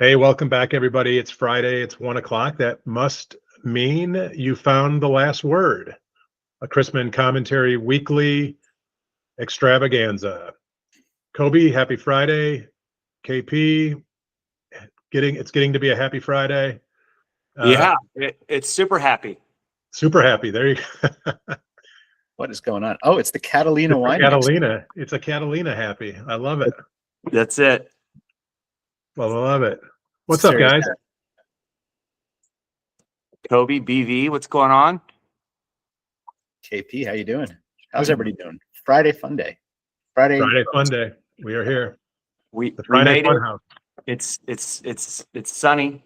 Hey, welcome back, everybody. It's Friday. It's 1 o'clock. That must mean you found the last word. A Chrisman Commentary Weekly Extravaganza. Kobe, happy Friday. KP, it's getting to be a happy Friday. It's super happy. Super happy. There you go. What is going on? Oh, it's the Catalina wine. Catalina. It's a Catalina happy. I love it. That's it. Well, I love it. What's up, guys? Kobe, BV, what's going on? KP, how you doing? How's everybody doing? Friday fun day. Friday fun day. We are here. We Friday made fun it. house. It's sunny.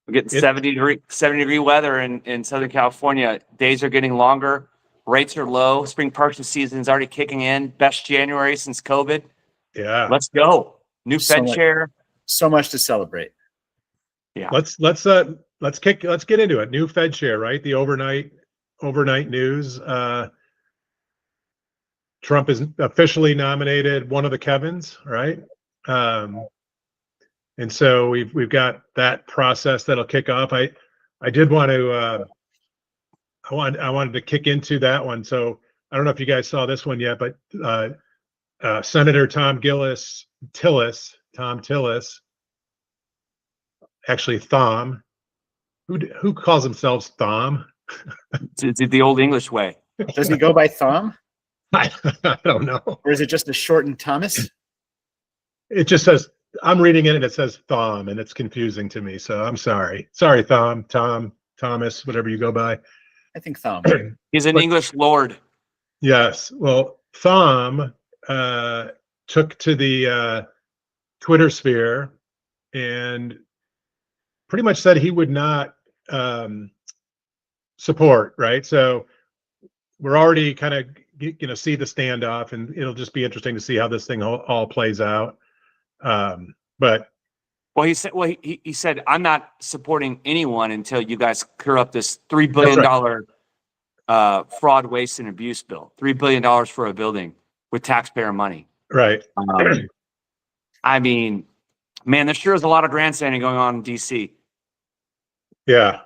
We're getting 70 degree weather in Southern California. Days are getting longer. Rates are low. Spring purchase season is already kicking in. Best January since COVID. Yeah. Let's go. New Fed chair. So much to celebrate. Yeah. Let's get into it. New Fed chair, right? The overnight news. Trump is officially nominated one of the Kevins, right? And so we've got that process that'll kick off. I did want to I wanted to kick into that one. So I don't know if you guys saw this one yet, but Senator Tom Tillis, actually Thom, who calls themselves Thom? It's the old English way. Does he go by Thom? I don't know. Or is it just a shortened Thomas? It just says, I'm reading it and it says Thom, and it's confusing to me. So I'm sorry. Sorry, Thom, Thomas, whatever you go by. I think Thom. He's an English lord. Yes. Well, Thom took to the Twitter sphere and pretty much said he would not support, right? So we're already kind of see the standoff, and it'll just be interesting to see how this thing all plays out. But he said I'm not supporting anyone until you guys clear up this $3 billion fraud, waste, and abuse bill. $3 billion for a building with taxpayer money. Right. I mean, man, there sure is a lot of grandstanding going on in DC. Yeah.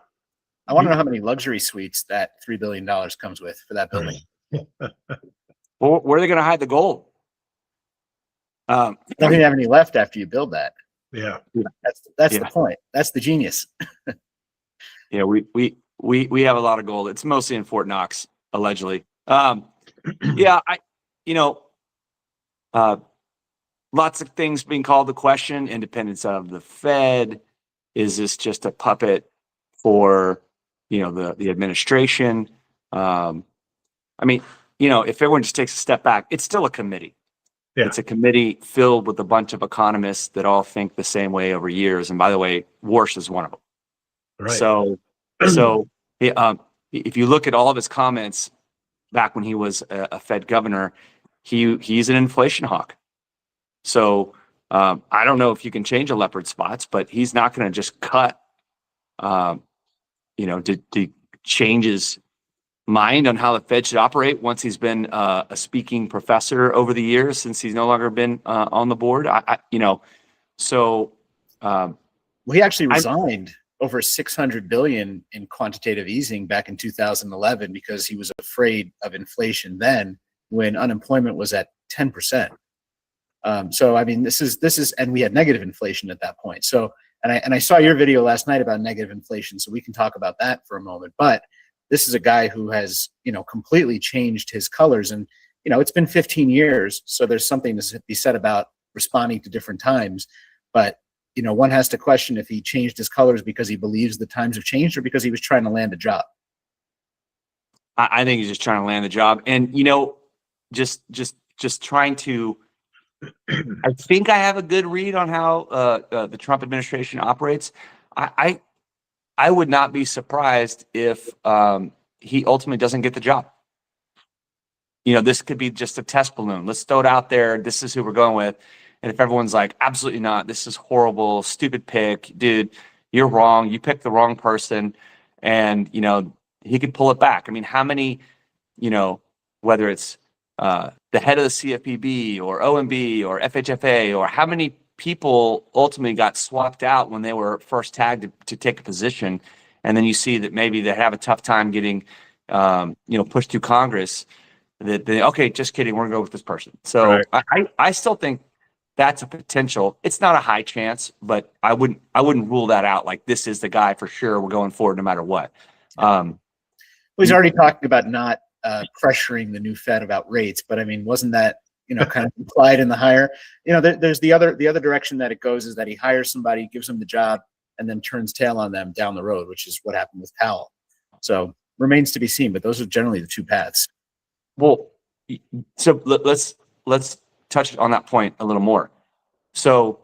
I want to know how many luxury suites that $3 billion comes with for that building. Well, where are they going to hide the gold? You don't even have any left after you build that. Yeah. That's the point. That's the genius. Yeah, we have a lot of gold. It's mostly in Fort Knox, allegedly. Yeah, lots of things being called to question. Independence of the Fed. Is this just a puppet for the administration? I mean, if everyone just takes a step back, it's still a committee. Yeah. It's a committee filled with a bunch of economists that all think the same way over years. And by the way, Warsh is one of them. Right. So if you look at all of his comments back when he was a Fed governor, he's an inflation hawk. So I don't know if you can change a leopard spots, but he's not going to just cut, to change his mind on how the Fed should operate once he's been a speaking professor over the years since he's no longer been on the board. He actually resigned over $600 billion in quantitative easing back in 2011 because he was afraid of inflation then when unemployment was at 10%. So I mean, this is, and we had negative inflation at that point. So, and I saw your video last night about negative inflation, so we can talk about that for a moment. But this is a guy who has, completely changed his colors, and it's been 15 years, so there's something to be said about responding to different times. But one has to question if he changed his colors because he believes the times have changed or because he was trying to land a job. I think he's just trying to land the job, and just trying to. I think I have a good read on how the Trump administration operates. I would not be surprised if he ultimately doesn't get the job. This could be just a test balloon. Let's throw it out there. This is who we're going with. And if everyone's like, absolutely not, this is horrible, stupid pick, dude, you're wrong. You picked the wrong person. And, he could pull it back. I mean, how many, whether it's the head of the CFPB or OMB or FHFA, or how many people ultimately got swapped out when they were first tagged to take a position, and then you see that maybe they have a tough time getting, pushed through Congress. That they, okay, just kidding, we're gonna go with this person. So Right. I still think that's a potential. It's not a high chance, but I wouldn't rule that out. Like, this is the guy for sure. We're going forward no matter what. Well, he's already talking about not pressuring the new Fed about rates, but I mean, wasn't that kind of implied in the hire? There's the other direction that it goes is that he hires somebody, gives them the job, and then turns tail on them down the road, which is what happened with Powell. So remains to be seen, but those are generally the two paths. Well, so let's touch on that point a little more. So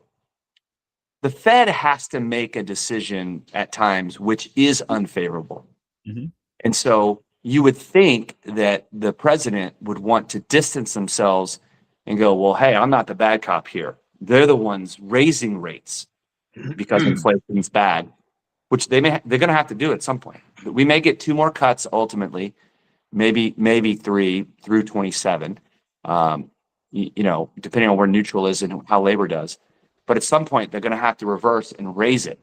the Fed has to make a decision at times which is unfavorable. Mm-hmm. And so you would think that the president would want to distance themselves and go, well, hey, I'm not the bad cop here. They're the ones raising rates because inflation is bad, which they're going to have to do at some point. We may get 2 more cuts ultimately, maybe 3 through 27, depending on where neutral is and how labor does. But at some point, they're going to have to reverse and raise it.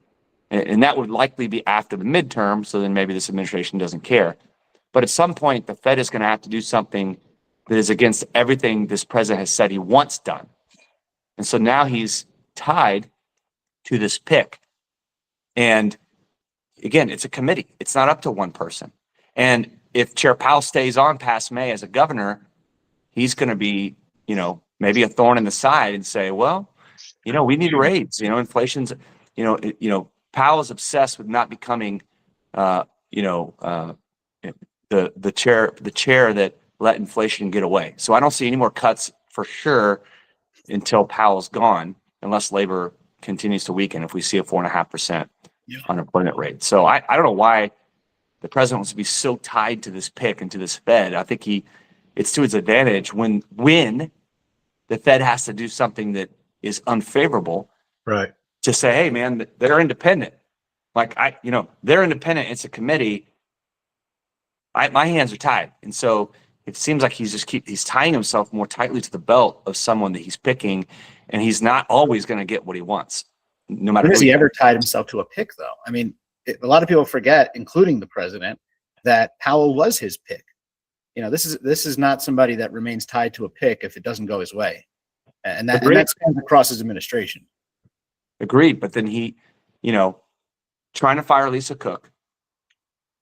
And that would likely be after the midterm, so then maybe this administration doesn't care. But at some point, the Fed is going to have to do something that is against everything this president has said he wants done. And so now he's tied to this pick. And again, it's a committee. It's not up to one person. And if Chair Powell stays on past May as a governor, he's going to be, maybe a thorn in the side and say, well, we need rates. Inflation's, Powell is obsessed with not becoming, the chair that let inflation get away. So I don't see any more cuts for sure until Powell's gone, unless labor continues to weaken. If we see a 4.5% unemployment rate, so I don't know why the president wants to be so tied to this pick and to this Fed. I think it's to his advantage when the Fed has to do something that is unfavorable, Right. to say, hey man, they're independent. Like they're independent. It's a committee. My hands are tied. And so it seems like he's tying himself more tightly to the belt of someone that he's picking, and he's not always going to get what he wants, no matter. When has he ever tied himself to a pick, though? I mean, a lot of people forget, including the president, that Powell was his pick. This is not somebody that remains tied to a pick if it doesn't go his way. And that spans across his administration. Agreed. But then he, trying to fire Lisa Cook,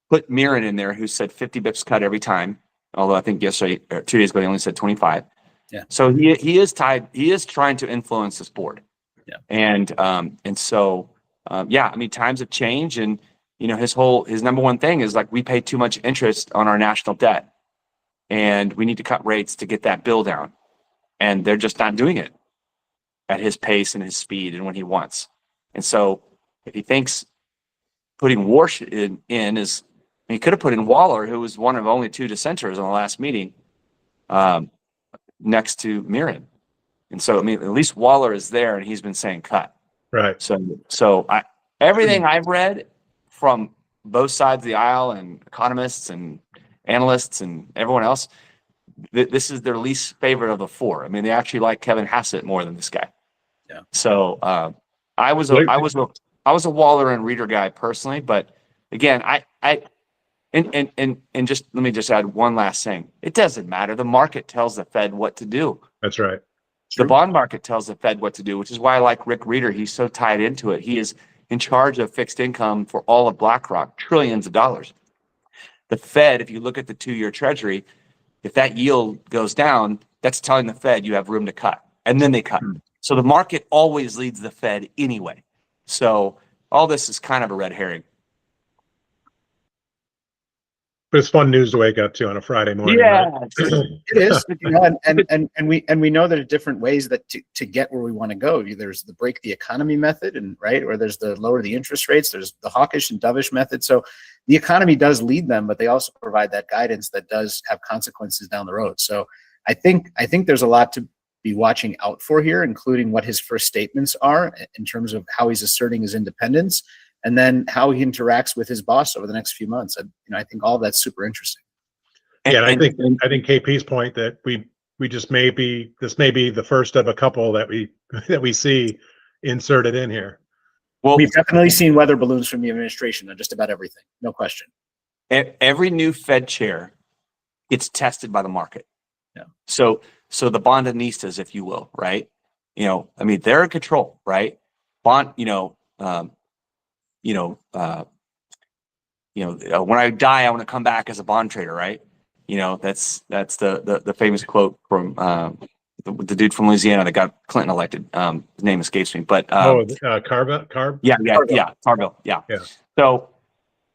put Mirren in there, who said 50 bips cut every time. Although I think yesterday or 2 days ago, he only said 25. Yeah. So he is tied. He is trying to influence this board. Yeah. And so, times have changed, and, his number one thing is like, we pay too much interest on our national debt, and we need to cut rates to get that bill down. And they're just not doing it at his pace and his speed and when he wants. And so if he thinks putting Warsh in is, he could have put in Waller, who was one of only 2 dissenters on the last meeting, next to Mirren. And so, at least Waller is there, and he's been saying cut. Right. So everything I've read from both sides of the aisle, and economists and analysts and everyone else, this is their least favorite of the 4. They actually like Kevin Hassett more than this guy. Yeah. So I was a Waller and Reader guy personally, but again, and just let me just add one last thing. It doesn't matter. The market tells the Fed what to do. That's right. The bond market tells the Fed what to do, which is why I like Rick Reader. He's so tied into it. He is in charge of fixed income for all of BlackRock, trillions of dollars. The Fed, if you look at the 2-year Treasury, if that yield goes down, that's telling the Fed you have room to cut, and then they cut. So the market always leads the Fed anyway. So all this is kind of a red herring. But it's fun news to wake up to on a Friday morning. Yeah, right? It is. And we know there are different ways that to get where we want to go. There's the break the economy method, or there's the lower the interest rates. There's the hawkish and dovish method. So the economy does lead them, but they also provide that guidance that does have consequences down the road. So I think there's a lot to be watching out for here, including what his first statements are in terms of how he's asserting his independence, and then how he interacts with his boss over the next few months. I think all of that's super interesting. Yeah, and I think KP's point that this may be the first of a couple that we see insert it in here. Well, We've definitely seen weather balloons from the administration on just about everything. No question. every new Fed chair gets tested by the market. Yeah. So the Bondanistas, if you will, right? I mean, they're in control, right? When I die, I want to come back as a bond trader, right? That's the famous quote from the dude from Louisiana that got Clinton elected. His name escapes me, but Carb. yeah, Carville, yeah. Yeah.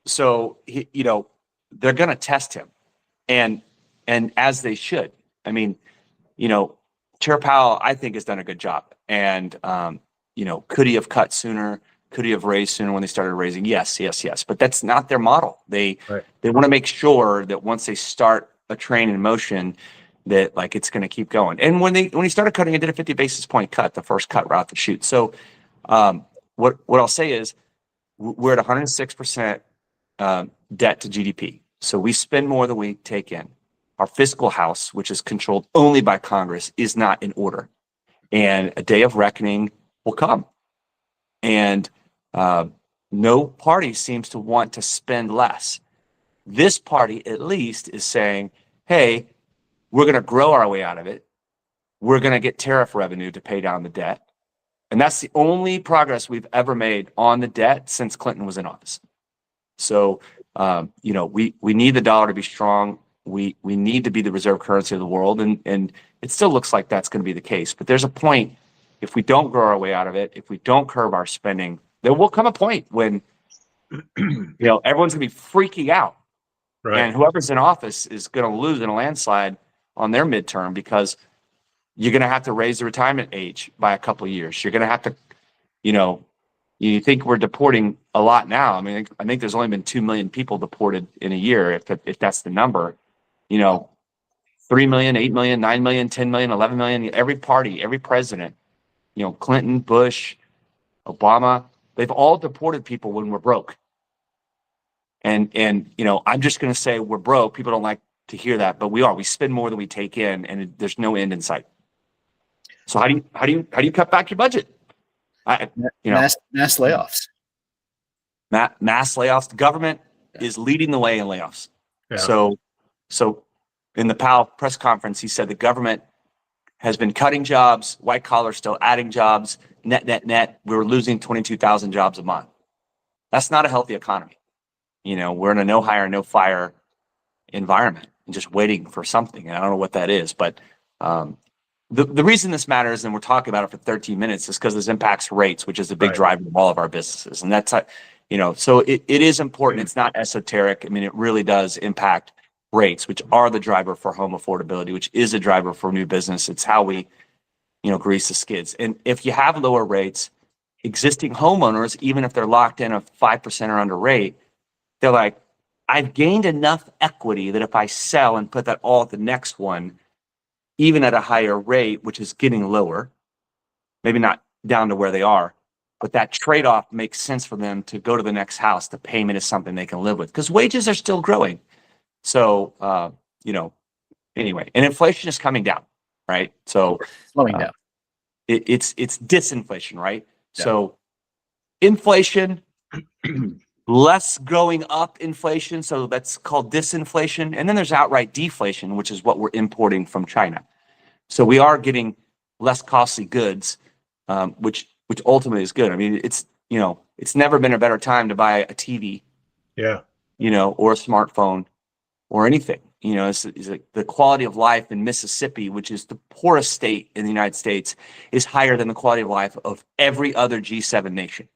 So they're going to test him, and as they should. I mean, Chair Powell, I think, has done a good job. And could he have cut sooner? Could he have raised sooner when they started raising? Yes. But that's not their model. They want to make sure that once they start a train in motion, that like it's going to keep going. And when he started cutting, it did a 50 basis point cut, the first cut right out the chute. So what I'll say is we're at 106% debt to GDP. So we spend more than we take in. Our fiscal house, which is controlled only by Congress, is not in order. And a day of reckoning will come. And no party seems to want to spend less. This party, at least, is saying, hey, we're going to grow our way out of it. We're going to get tariff revenue to pay down the debt. And that's the only progress we've ever made on the debt since Clinton was in office. So, we need the dollar to be strong. We need to be the reserve currency of the world. And it still looks like that's going to be the case. But there's a point, if we don't grow our way out of it, if we don't curb our spending, there will come a point when, everyone's going to be freaking out. Right. And whoever's in office is going to lose in a landslide on their midterm because you're going to have to raise the retirement age by a couple of years. You're going to have to, you think we're deporting a lot now. I mean, I think there's only been 2 million people deported in a year, if that's the number. 3 million, 8 million, 9 million, 10 million, 11 million, every party, every president, Clinton, Bush, Obama, they've all deported people when we're broke. And I'm just going to say we're broke. People don't like to hear that, but we are. We spend more than we take in, and there's no end in sight. So how do you cut back your budget? Mass layoffs. Mass layoffs. The government is leading the way in layoffs. Yeah. So in the Powell press conference, he said the government has been cutting jobs, white collar still adding jobs, net. We're losing 22,000 jobs a month. That's not a healthy economy. We're in a no hire, no fire environment and just waiting for something. And I don't know what that is, but the reason this matters, and we're talking about it for 13 minutes, is because this impacts rates, which is a big driver of all of our businesses. And that's, so it is important. It's not esoteric. I mean, it really does impact rates, which are the driver for home affordability, which is a driver for new business. It's how we, grease the skids. And if you have lower rates, existing homeowners, even if they're locked in a 5% or under rate, they're like, I've gained enough equity that if I sell and put that all at the next one, even at a higher rate, which is getting lower, maybe not down to where they are, but that trade-off makes sense for them to go to the next house. The payment is something they can live with because wages are still growing. So, anyway, and inflation is coming down, right? So Slowing down. It's disinflation, right? Yeah. So inflation, less going up inflation. So that's called disinflation. And then there's outright deflation, which is what we're importing from China. So we are getting less costly goods, which ultimately is good. I mean, it's never been a better time to buy a TV, or a smartphone or anything. It's like the quality of life in Mississippi, which is the poorest state in the United States, is higher than the quality of life of every other G7 nation.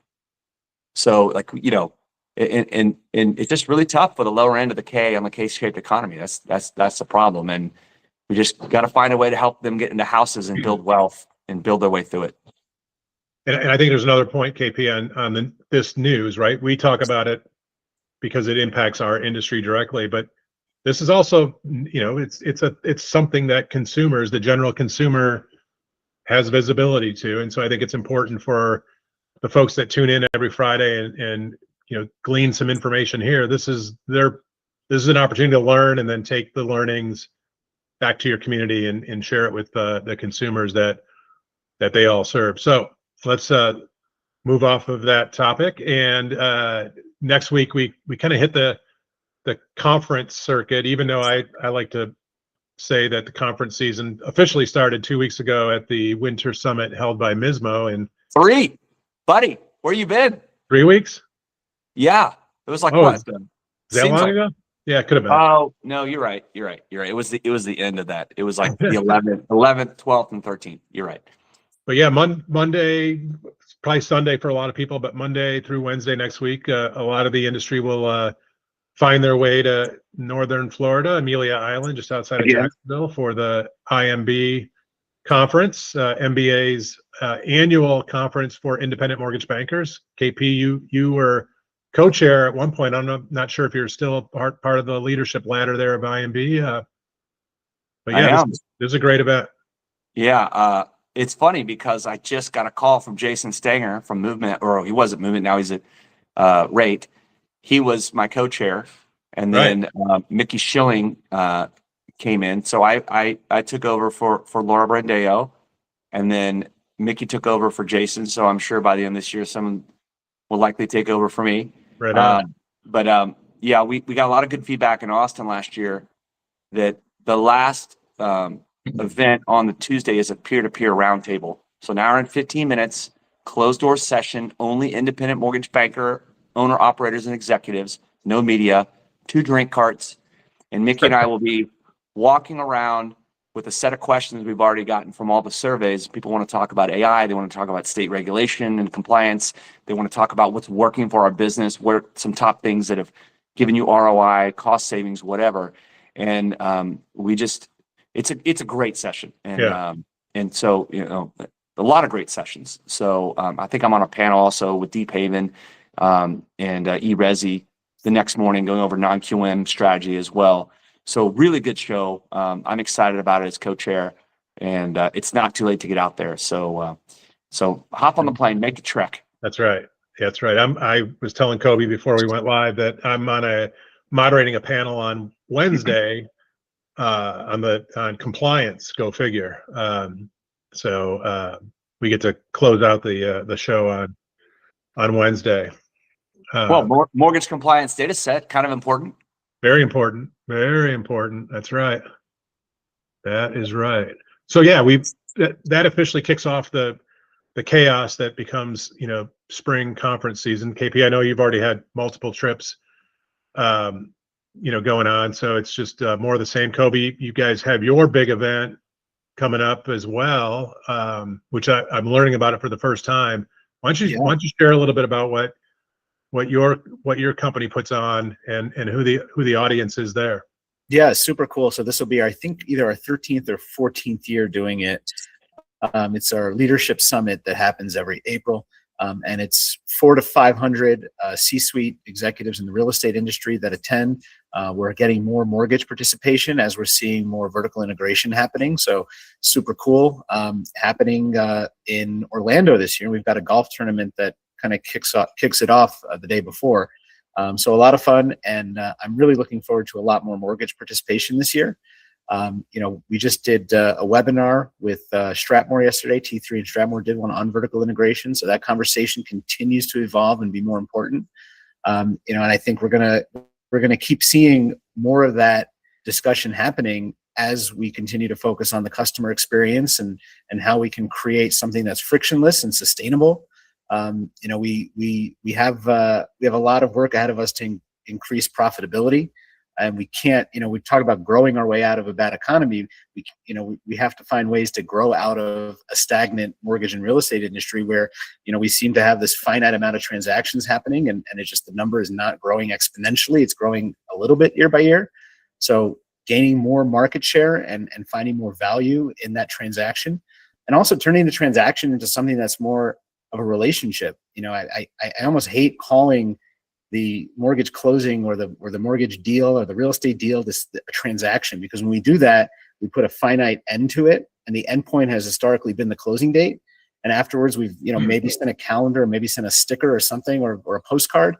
So and it's just really tough for the lower end of the K on the K-shaped economy. That's the problem. And we just got to find a way to help them get into houses and build wealth and build their way through it. And I think there's another point, KP, on this news, right? We talk about it because it impacts our industry directly, but this is also, it's something that consumers, the general consumer, has visibility to. And so I think it's important for the folks that tune in every Friday and glean some information here. This is an opportunity to learn and then take the learnings back to your community and share it with the consumers that they all serve. So let's move off of that topic. And next week we kind of hit the conference circuit, even though I like to say that the conference season officially started 2 weeks ago at the Winter Summit held by Mismo in 3, buddy. Where you been? 3 weeks. Yeah, it was like Oh, what? is that Seems long like. ago? Yeah, it could have been. Oh no, you're right. You're right. You're right. It was the end of that. It was like the 11th, 12th, and 13th. You're right. But yeah, Monday, probably Sunday for a lot of people, but Monday through Wednesday next week, a lot of the industry will find their way to northern Florida, Amelia Island, just outside of Jacksonville, for the IMB conference, MBA's annual conference for independent mortgage bankers. KP, you were co-chair at one point. I'm not sure if you're still part of the leadership ladder there of IMB. But yeah, this is a great event. Yeah, it's funny because I just got a call from Jason Stanger from Movement, or he was at Movement, now he's at Rate. He was my co-chair, and then Mickey Schilling came in. So I took over for Laura Brandeo, and then Mickey took over for Jason. So I'm sure by the end of this year, someone will likely take over for me. Right on. But yeah, we got a lot of good feedback in Austin last year that the last event on the Tuesday is a peer-to-peer roundtable. So an hour and 15 minutes, closed door session, only independent mortgage banker, owner operators and executives, no media, 2 drink carts. And Mickey and I will be walking around with a set of questions we've already gotten from all the surveys. People want to talk about AI. They want to talk about state regulation and compliance. They want to talk about what's working for our business, what are some top things that have given you ROI, cost savings, whatever. And it's a great session. And and so, a lot of great sessions. So I think I'm on a panel also with Deep Haven and eResi the next morning, going over non-QM strategy as well. So really good show. I'm excited about it as co-chair, and it's not too late to get out there. So hop on the plane, make a trek. That's right. That's right. I was telling Kobe before we went live that I'm moderating a panel on Wednesday on compliance. Go figure. So we get to close out the show on Wednesday. Well, mortgage compliance data set, kind of important. Very important. Very important. That's right. That is right. So yeah, that officially kicks off the chaos that becomes, spring conference season. KP, I know you've already had multiple trips, going on. So it's just more of the same. Kobe, you guys have your big event coming up as well, which I'm learning about it for the first time. Why don't you share a little bit about what your company puts on and who the audience is there? Yeah, super cool. So this will be, I think, either our 13th or 14th year doing it. It's our leadership summit that happens every April. And it's 400 to 500 C-suite executives in the real estate industry that attend. We're getting more mortgage participation as we're seeing more vertical integration happening. So super cool. Happening in Orlando this year. We've got a golf tournament that kind of kicks it off the day before. So a lot of fun, and I'm really looking forward to a lot more mortgage participation this year. We just did a webinar with Stratmore yesterday. T3 and Stratmore did one on vertical integration, so that conversation continues to evolve and be more important. And I think we're gonna keep seeing more of that discussion happening as we continue to focus on the customer experience and how we can create something that's frictionless and sustainable. We have a lot of work ahead of us to increase profitability, and we can't, we talk about growing our way out of a bad economy. We have to find ways to grow out of a stagnant mortgage and real estate industry where, we seem to have this finite amount of transactions happening, and it's just the number is not growing exponentially. It's growing a little bit year by year. So gaining more market share and finding more value in that transaction, and also turning the transaction into something that's more of a relationship. I almost hate calling the mortgage closing or the mortgage deal or the real estate deal a transaction, because when we do that, we put a finite end to it, and the end point has historically been the closing date. And afterwards, we've maybe sent a calendar, maybe sent a sticker or something, or a postcard.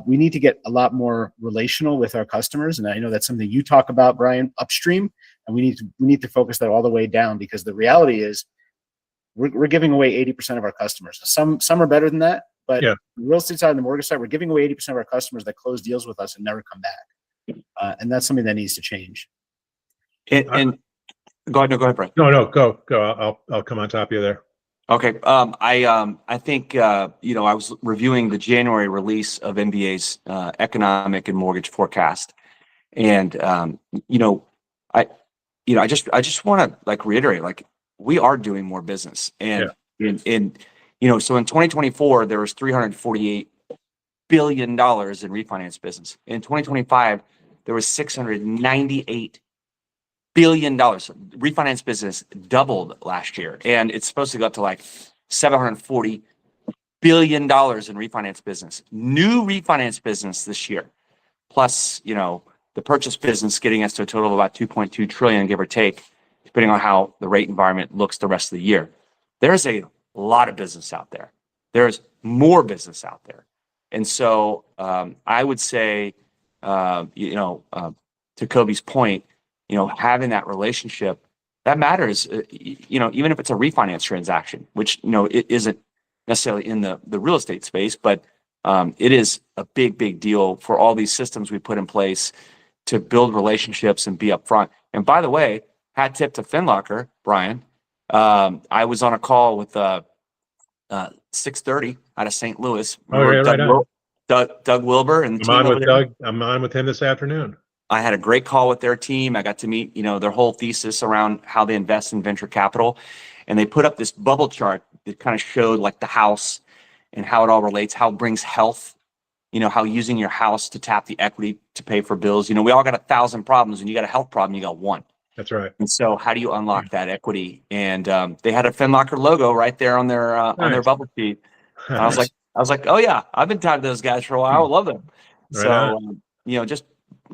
We need to get a lot more relational with our customers, and I know that's something you talk about, Brian, upstream, and we need to focus that all the way down, because the reality is, we're giving away 80% of our customers. Some are better than that, but Yeah. the real estate side and the mortgage side, we're giving away 80% of our customers that close deals with us and never come back. And that's something that needs to change. And go ahead, Brian. No, go. I'll come on top of you there. Okay. I think I was reviewing the January release of MBA's economic and mortgage forecast, and I just want to like reiterate, like we are doing more business, and so in 2024 there was $348 billion in refinance business. In 2025 there was $698 billion. Refinance business doubled last year, and it's supposed to go up to like $740 billion in refinance business. New refinance business this year, plus the purchase business, getting us to a total of about 2.2 trillion, give or take, depending on how the rate environment looks the rest of the year. There's a lot of business out there. There's more business out there, and so I would say, to Kobe's point, having that relationship, that matters, even if it's a refinance transaction, which, it isn't necessarily in the real estate space, but it is a big deal for all these systems we put in place to build relationships and be upfront. And by the way, hat tip to FinLocker, Brian. I was on a call with 630 out of St. Louis. Doug Wilbur and the team over there. Doug. I'm on with him this afternoon. I had a great call with their team. I got to meet, their whole thesis around how they invest in venture capital. And they put up this bubble chart that kind of showed like the house and how it all relates, how it brings health, how using your house to tap the equity to pay for bills. We all got 1,000 problems. When you got a health problem, you got one. That's right. And so how do you unlock that equity? And they had a FinLocker logo right there on their bubble sheet. And I was like, oh yeah, I've been talking to those guys for a while. I love them. Right so, just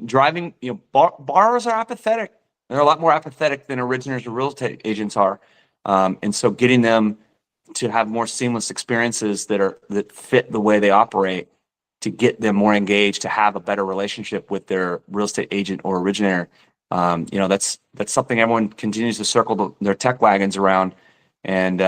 driving, borrowers are apathetic. They're a lot more apathetic than originators or real estate agents are. And so getting them to have more seamless experiences that fit the way they operate, to get them more engaged, to have a better relationship with their real estate agent or originator. That's something everyone continues to circle their tech wagons around, and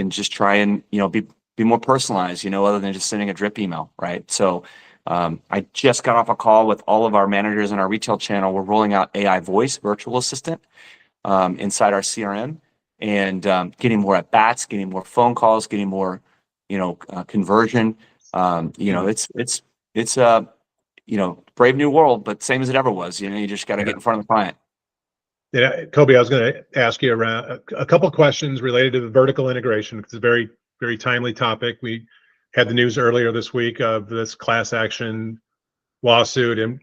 just try and, be more personalized, other than just sending a drip email. Right. So, I just got off a call with all of our managers in our retail channel. We're rolling out AI voice virtual assistant inside our CRM, and getting more at bats, getting more phone calls, getting more, conversion. It's a brave new world, but same as it ever was. You just got to get in front of the client. Yeah, Kobe, I was going to ask you around a couple questions related to the vertical integration, because it's a very, very timely topic. We had the news earlier this week of this class action lawsuit, and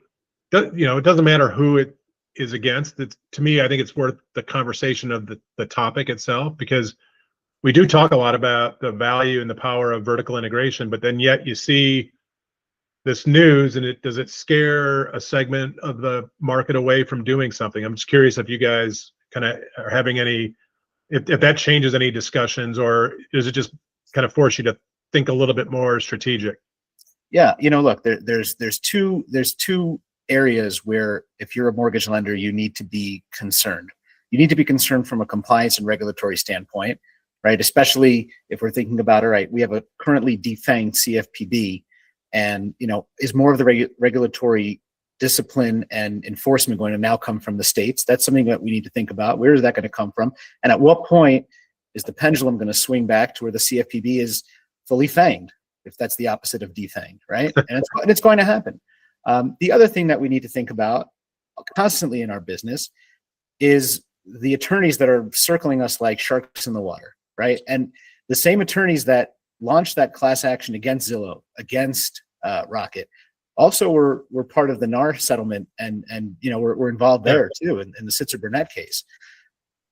it doesn't matter who it is against. To me, I think it's worth the conversation of the topic itself, because we do talk a lot about the value and the power of vertical integration, but then yet you see this news, and does it scare a segment of the market away from doing something? I'm just curious if you guys kind of are having any, if that changes any discussions, or does it just kind of force you to think a little bit more strategic? Yeah, look, there's two areas where, if you're a mortgage lender, you need to be concerned. You need to be concerned from a compliance and regulatory standpoint, right? Especially if we're thinking about, all right, we have a currently defanged CFPB, and is more of the regulatory discipline and enforcement going to now come from the states? That's something that we need to think about. Where is that going to come from? And at what point is the pendulum going to swing back to where the CFPB is fully fanged, if that's the opposite of defanged, right? And it's going to happen. The other thing that we need to think about constantly in our business is the attorneys that are circling us like sharks in the water, right? And the same attorneys that launched that class action against Zillow, against Rocket, also were part of the NAR settlement, and we're involved there too in the Sitzer Burnett case.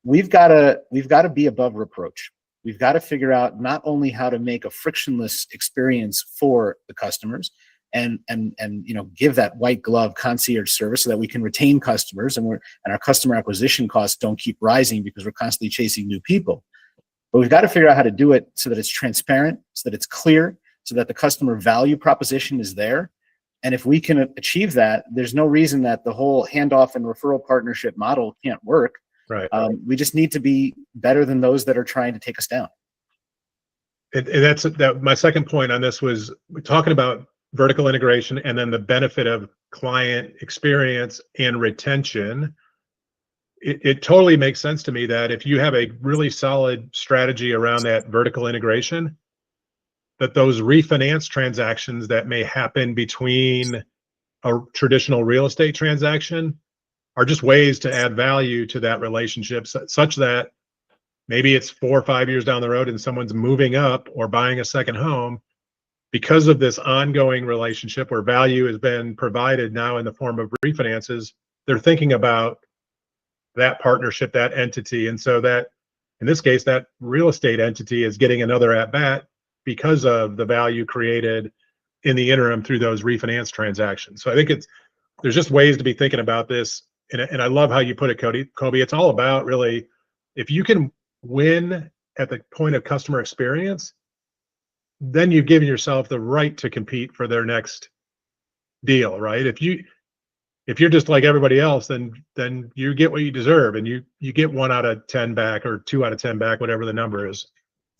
We've got to be above reproach. We've got to figure out not only how to make a frictionless experience for the customers, and give that white glove concierge service so that we can retain customers, and our customer acquisition costs don't keep rising because we're constantly chasing new people. But we've got to figure out how to do it so that it's transparent, so that it's clear, so that the customer value proposition is there. And if we can achieve that, there's no reason that the whole handoff and referral partnership model can't work. Right. We just need to be better than those that are trying to take us down. And that's that. My second point on this was talking about vertical integration and then the benefit of client experience and retention. It totally makes sense to me that if you have a really solid strategy around that vertical integration, that those refinance transactions that may happen between a traditional real estate transaction are just ways to add value to that relationship, such that maybe it's 4 or 5 years down the road and someone's moving up or buying a second home because of this ongoing relationship where value has been provided now in the form of refinances. They're thinking about that partnership, that entity. And so that, in this case, that real estate entity is getting another at bat because of the value created in the interim through those refinance transactions. So I think there's just ways to be thinking about this. And I love how you put it, Kobe. It's all about really, if you can win at the point of customer experience, then you've given yourself the right to compete for their next deal, right? If you're just like everybody else, then you get what you deserve, and you get 1 out of 10 back or 2 out of 10 back, whatever the number is.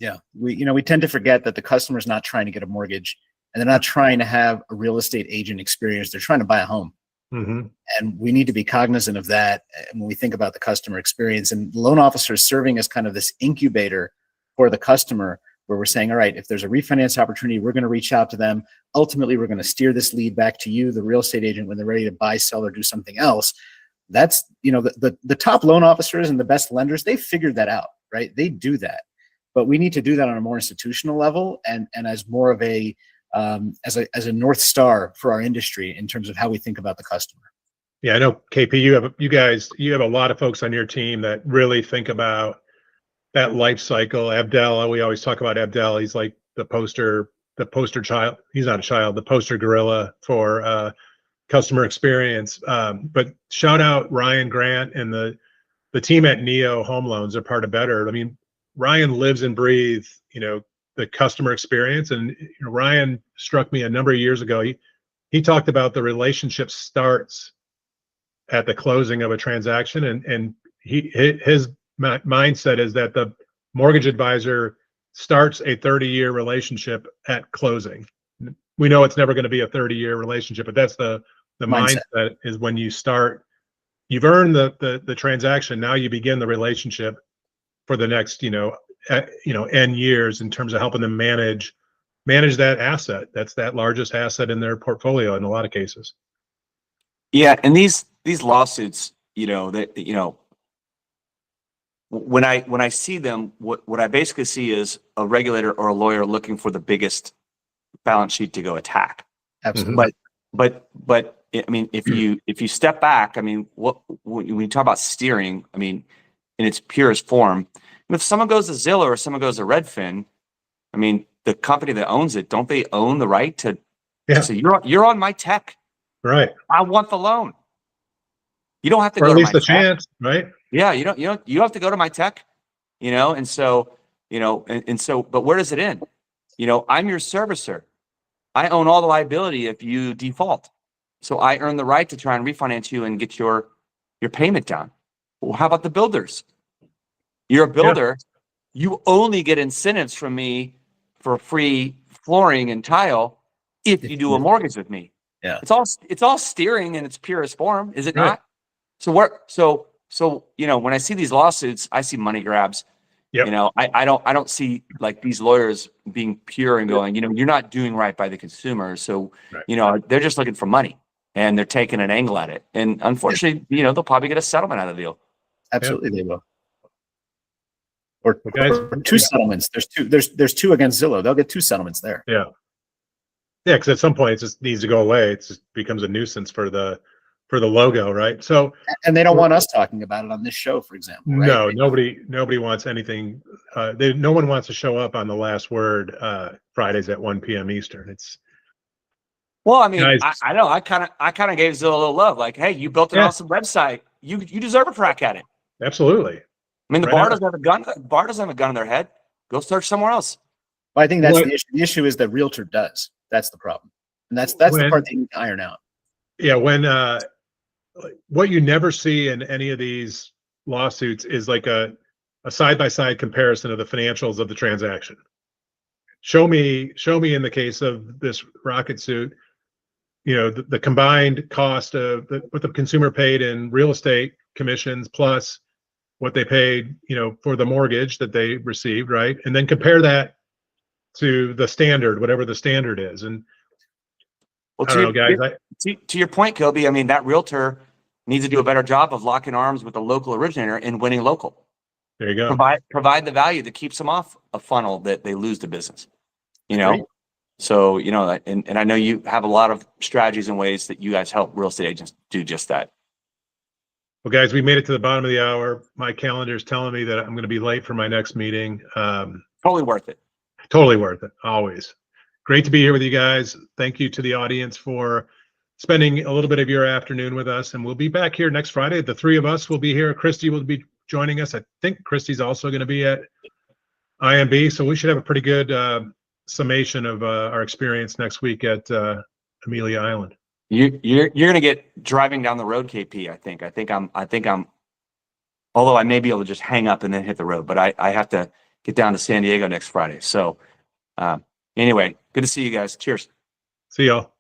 Yeah, we tend to forget that the customer's not trying to get a mortgage, and they're not trying to have a real estate agent experience. They're trying to buy a home. Mm-hmm. And we need to be cognizant of that when we think about the customer experience. And loan officers serving as kind of this incubator for the customer, where we're saying, all right, if there's a refinance opportunity, we're going to reach out to them. Ultimately, we're going to steer this lead back to you, the real estate agent, when they're ready to buy, sell, or do something else. That's, the top loan officers and the best lenders, they figured that out, right? They do that. But we need to do that on a more institutional level and as more of a as a North Star for our industry in terms of how we think about the customer. Yeah, I know, KP, you have a lot of folks on your team that really think about that life cycle. Abdel, we always talk about Abdel. He's like the poster child. He's not a child, the poster gorilla for customer experience. But shout out Ryan Grant and the team at Neo Home Loans are part of Better. I mean, Ryan lives and breathes, the customer experience. And Ryan struck me a number of years ago. He talked about the relationship starts at the closing of a transaction, and his mindset is that the mortgage advisor starts a 30-year relationship at closing. We know it's never going to be a 30-year relationship, but that's the mindset is when you start, you've earned the transaction. Now you begin the relationship for the next, N years in terms of helping them manage that asset. That's that largest asset in their portfolio in a lot of cases. Yeah, and these lawsuits, when I see them, what I basically see is a regulator or a lawyer looking for the biggest balance sheet to go attack. Absolutely. But I mean, if you step back, I mean, when you talk about steering, I mean, in its purest form, if someone goes to Zillow or someone goes to Redfin, I mean, the company that owns it, don't they own the right to say you're on my tech? Right. I want the loan. You don't have to or go at to least my a tech. chance, right? Yeah, you have to go to my tech, and so, but where does it end? I'm your servicer. I own all the liability if you default. So I earn the right to try and refinance you and get your payment down. Well, how about the builders? You're a builder. Yeah. You only get incentives from me for free flooring and tile if you do a mortgage with me. Yeah. It's all steering in its purest form, is it not? So when I see these lawsuits, I see money grabs. Yep. I don't see like these lawyers being pure and going, you're not doing right by the consumer. So, right. They're just looking for money and they're taking an angle at it. And unfortunately, they'll probably get a settlement out of the deal. Absolutely, they will. Or 2 settlements. There's 2 against Zillow. They'll get 2 settlements there. Yeah. Yeah, because at some point it just needs to go away. It just becomes a nuisance for the logo, right? So, and they don't want us talking about it on this show, for example. Right? No, nobody wants anything. No one wants to show up on the last word Fridays at 1 p.m. Eastern. Well, I mean, guys, I know. I kind of gave Zillow a little love. Like, hey, you built an awesome website. You deserve a crack at it. Absolutely. I mean, the bar doesn't have a gun. The bar doesn't have a gun in their head. Go search somewhere else. Well, I think that's the issue. The issue is that realtor does. That's the problem, and that's the part that you need to iron out. Yeah, when what you never see in any of these lawsuits is like a side-by-side comparison of the financials of the transaction. Show me in the case of this rocket suit, the combined cost of what the consumer paid in real estate commissions plus what they paid, for the mortgage that they received, right? And then compare that to the standard, whatever the standard is. And Well, I don't know, guys. to your point, Kobe, I mean, that realtor needs to do a better job of locking arms with the local originator and winning local. There you go. Provide the value that keeps them off a funnel that they lose the business. Great. So, and I know you have a lot of strategies and ways that you guys help real estate agents do just that. Well, guys, we made it to the bottom of the hour. My calendar is telling me that I'm going to be late for my next meeting. Totally worth it. Totally worth it. Always. Great to be here with you guys. Thank you to the audience for spending a little bit of your afternoon with us. And we'll be back here next Friday. The three of us will be here. Christy will be joining us. I think Christy's also going to be at IMB. So we should have a pretty good summation of our experience next week at Amelia Island. You're going to get driving down the road, KP. I think I'm, although I may be able to just hang up and then hit the road, but I have to get down to San Diego next Friday. So anyway, good to see you guys. Cheers. See y'all.